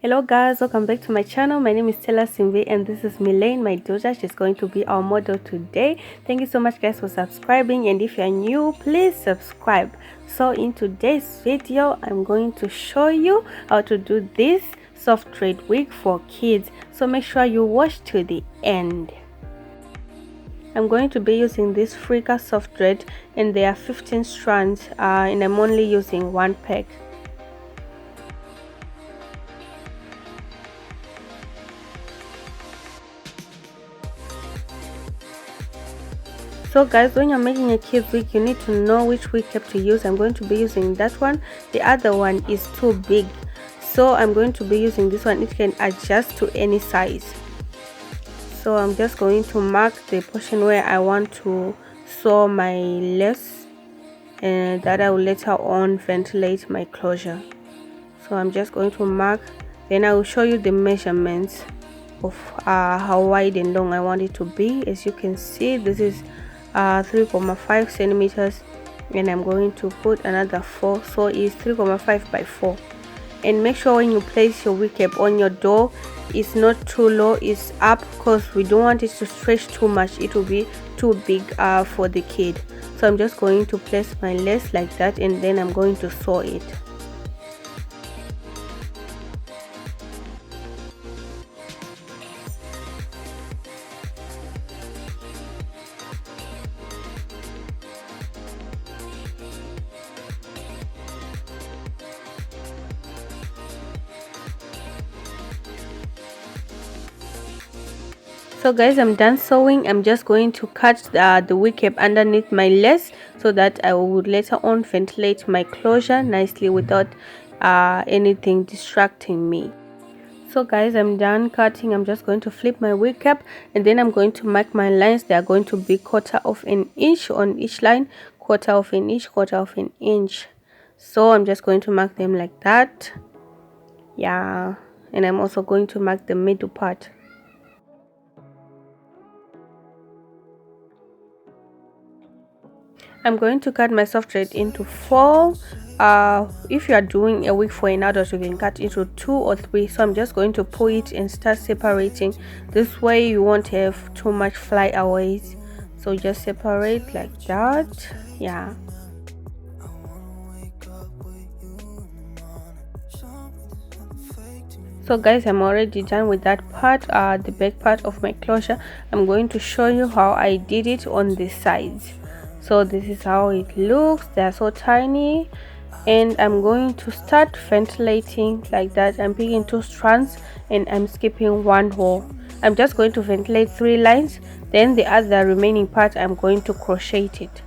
Hello guys, welcome back to my channel. My name is Stella Simve and this is Milane, my daughter. She's going to be our model today. Thank you so much guys for subscribing, and if you're new, please subscribe. So in today's video, I'm going to show you how to do this soft thread wig for kids. So make sure you watch to the end. I'm going to be using this Frika soft thread and there are 15 strands and I'm only using one pack. So guys, when you're making a kid's wig, you need to know which wig cap to use. I'm going to be using that one. The other one is too big, so I'm going to be using this one. It can adjust to any size. So I'm just going to mark the portion where I want to sew my lace, and that I will later on ventilate my closure. So I'm just going to mark, then I will show you the measurements of how wide and long I want it to be. As you can see, this is 3.5 centimeters, and I'm going to put another 4, so it's 3.5 by 4. And make sure when you place your wig cap on your door, it's not too low, it's up, because we don't want it to stretch too much. It will be too big for the kid. So I'm just going to place my lace like that, and then I'm going to sew it. So guys, I'm done sewing. I'm just going to cut the wig cap underneath my lace so that I would later on ventilate my closure nicely without anything distracting me. So guys, I'm done cutting. I'm just going to flip my wig cap, and then I'm going to mark my lines. They are going to be 1/4 of an inch on each line, 1/4 of an inch, 1/4 of an inch. So I'm just going to mark them like that. Yeah, and I'm also going to mark the middle part. I'm going to cut my soft thread into 4. If you are doing a wig for an adult, you can cut into 2 or 3. So I'm just going to pull it and start separating. This way you won't have too much flyaways. So just separate like that. Yeah. So guys, I'm already done with that part, the back part of my closure. I'm going to show you how I did it on the sides. So this is how it looks. They're so tiny, and I'm going to start ventilating like that. I'm picking 2 strands and I'm skipping 1 hole. I'm just going to ventilate 3 lines, then the other remaining part I'm going to crochet it.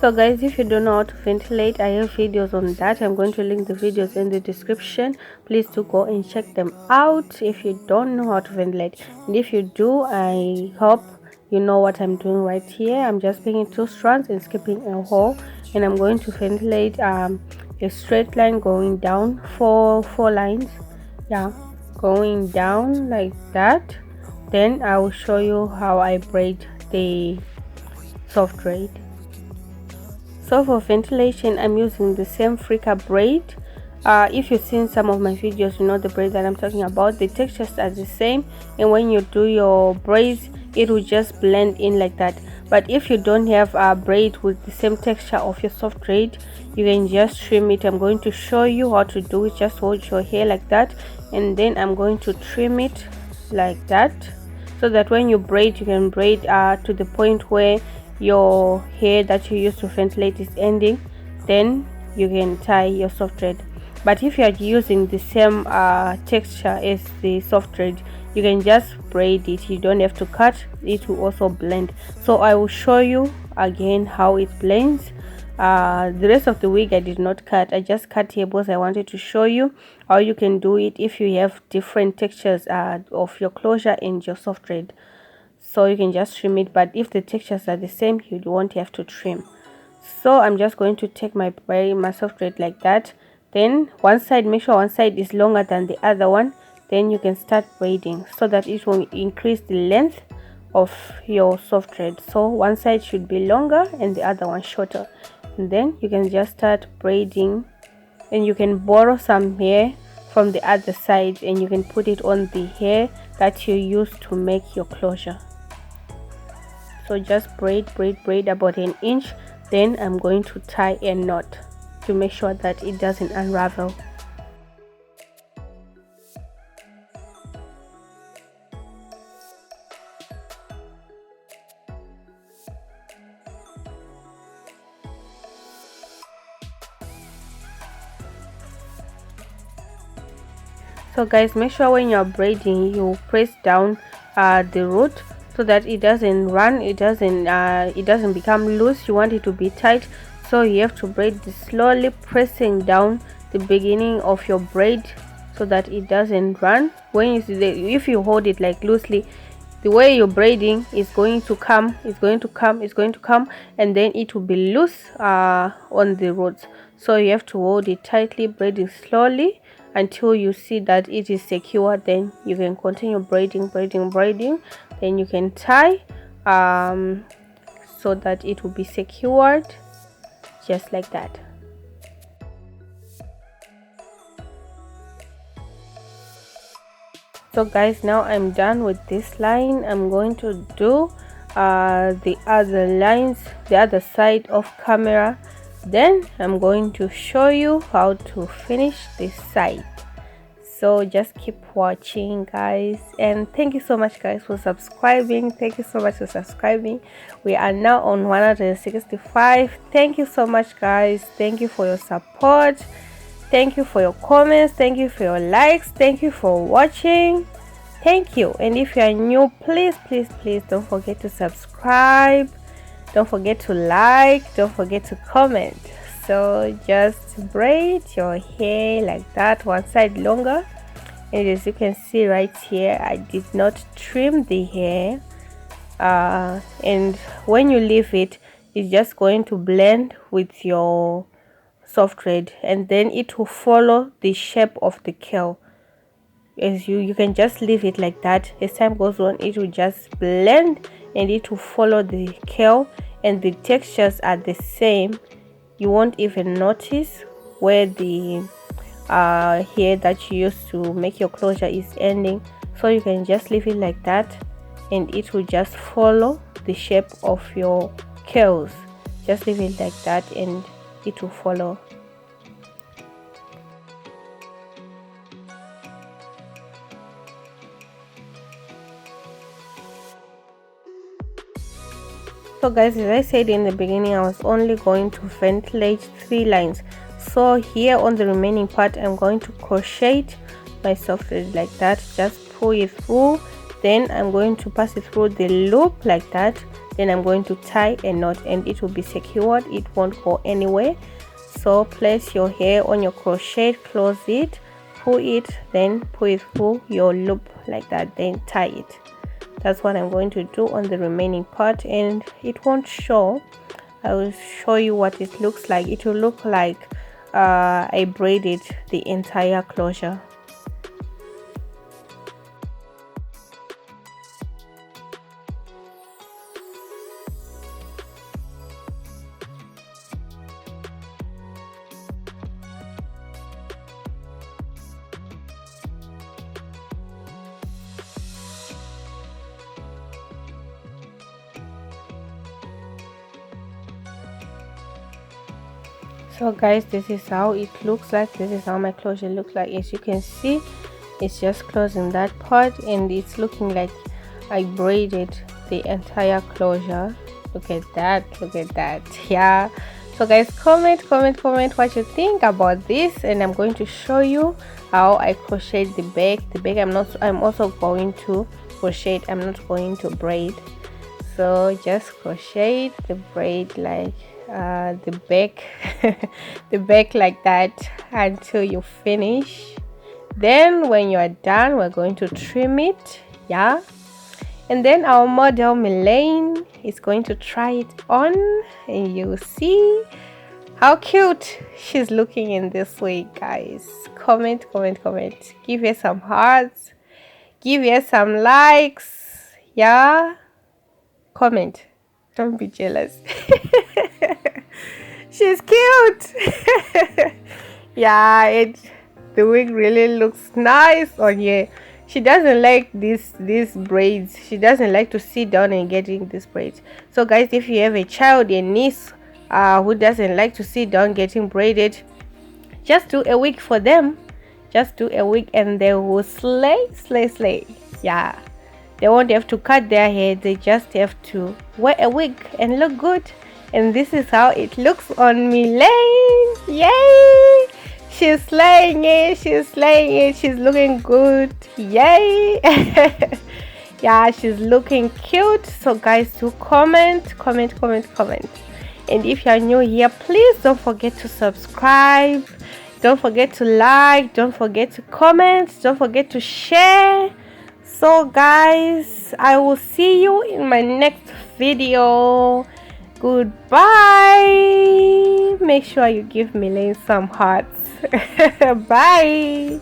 So guys, if you don't know how to ventilate, I have videos on that. I'm going to link the videos in the description. Please do go and check them out if you don't know how to ventilate. And if you do, I hope you know what I'm doing right here. I'm just picking 2 strands and skipping a hole, and I'm going to ventilate a straight line going down for 4 lines. Yeah, going down like that. Then I will show you how I braid the soft thread. So for ventilation, I'm using the same Frika braid. If you've seen some of my videos, you know the braid that I'm talking about. The textures are the same, and when you do your braids, it will just blend in like that. But if you don't have a braid with the same texture of your soft thread, you can just trim it. I'm going to show you how to do it. Just hold your hair like that, and then I'm going to trim it like that, so that when you braid, you can braid to the point where your hair that you use to ventilate is ending. Then you can tie your soft thread. But if you are using the same texture as the soft thread, you can just braid it. You don't have to cut. It will also blend. So I will show you again how it blends. The rest of the wig I did not cut. I just cut here because I wanted to show you how you can do it if you have different textures of your closure and your soft thread. So you can just trim it, but if the textures are the same, you won't have to trim. So I'm just going to take my soft thread like that. Then one side, make sure one side is longer than the other one. Then you can start braiding so that it will increase the length of your soft thread. So one side should be longer and the other one shorter, and then you can just start braiding and you can borrow some hair from the other side and you can put it on the hair that you use to make your closure. So just braid about an inch, then I'm going to tie a knot to make sure that it doesn't unravel. So guys, make sure when you're braiding you press down the root so that it doesn't run, it doesn't become loose. You want it to be tight, so you have to braid slowly, pressing down the beginning of your braid so that it doesn't run. When you see if you hold it like loosely, the way you're braiding is going to come, and then it will be loose on the roots. So you have to hold it tightly, braiding slowly until you see that it is secure. Then you can continue braiding, then you can tie so that it will be secured just like that. So guys, now I'm done with this line. I'm going to do the other lines, the other side of camera, then I'm going to show you how to finish this side. So just keep watching guys, and thank you so much guys for subscribing. Thank you so much for subscribing. We are now on 165. Thank you so much guys. Thank you for your support, thank you for your comments, thank you for your likes, thank you for watching. Thank you. And if you are new, please don't forget to subscribe, don't forget to like, don't forget to comment. So just braid your hair like that, one side longer, and as you can see right here, I did not trim the hair, and when you leave it, it's just going to blend with your soft thread, and then it will follow the shape of the curl. As you can just leave it like that. As time goes on, it will just blend and it will follow the curl, and the textures are the same. You won't even notice where the hair that you used to make your closure is ending. So you can just leave it like that and it will just follow the shape of your curls. Just leave it like that and it will follow. So guys, as I said in the beginning, I was only going to ventilate 3 lines. So here on the remaining part, I'm going to crochet my soft thread like that. Just pull it through, then I'm going to pass it through the loop like that. Then I'm going to tie a knot and it will be secured, it won't go anywhere. So place your hair on your crochet, close it, pull it, then pull it through your loop like that, then tie it. That's what I'm going to do on the remaining part, and it won't show. I will show you what it looks like. It will look like I braided the entire closure. So guys, this is how it looks like. This is how my closure looks like. As you can see, it's just closing that part and it's looking like I braided the entire closure. Look at that, yeah. So guys, comment what you think about this, and I'm going to show you how I crochet the back. I'm also going to crochet, I'm not going to braid. So just crochet the braid like the back the back like that until you finish. Then when you are done, we're going to trim it, yeah. And then our model Milane is going to try it on, and you will see how cute she's looking in this way. Guys, comment, give her some hearts, give her some likes, yeah. Comment, don't be jealous. She's cute. Yeah, the wig really looks nice on you. She doesn't like these braids. She doesn't like to sit down and getting these braids. So guys, if you have a child, a niece who doesn't like to sit down getting braided, just do a wig for them. Just do a wig and they will slay. Yeah, they won't have to cut their hair. They just have to wear a wig and look good. And this is how it looks on me, Lane. Yay! She's slaying it. She's slaying it. She's looking good. Yay! Yeah, she's looking cute. So guys, do comment. And if you're new here, please don't forget to subscribe. Don't forget to like. Don't forget to comment. Don't forget to share. So guys, I will see you in my next video. Goodbye. Make sure you give Milene some hearts. Bye.